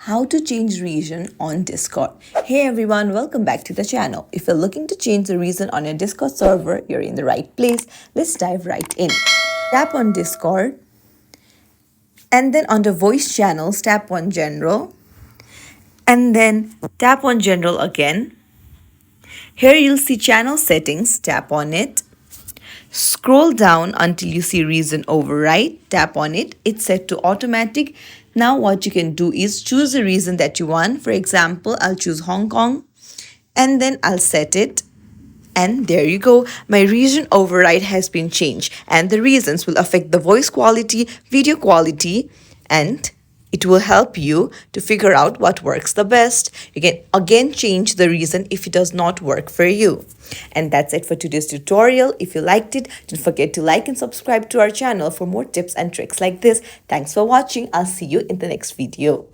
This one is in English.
How to change region on Discord. Hey everyone, welcome back to the channel. If you're looking to change the region on your Discord server, you're in the right place. Let's dive right in. Tap on Discord and then under voice channels, tap on general and then tap on general again. Here you'll see channel settings, tap on it. Scroll down until you see region override, tap on it. It's set to automatic. Now what you can do is choose the region that you want. For example, I'll choose Hong Kong and then I'll set it. And there you go, my region override has been changed and the reasons will affect the voice quality, video quality, and it will help you to figure out what works the best. You can again change the reason if it does not work for you. And that's it for today's tutorial. If you liked it, don't forget to like and subscribe to our channel for more tips and tricks like this. Thanks for watching. I'll see you in the next video.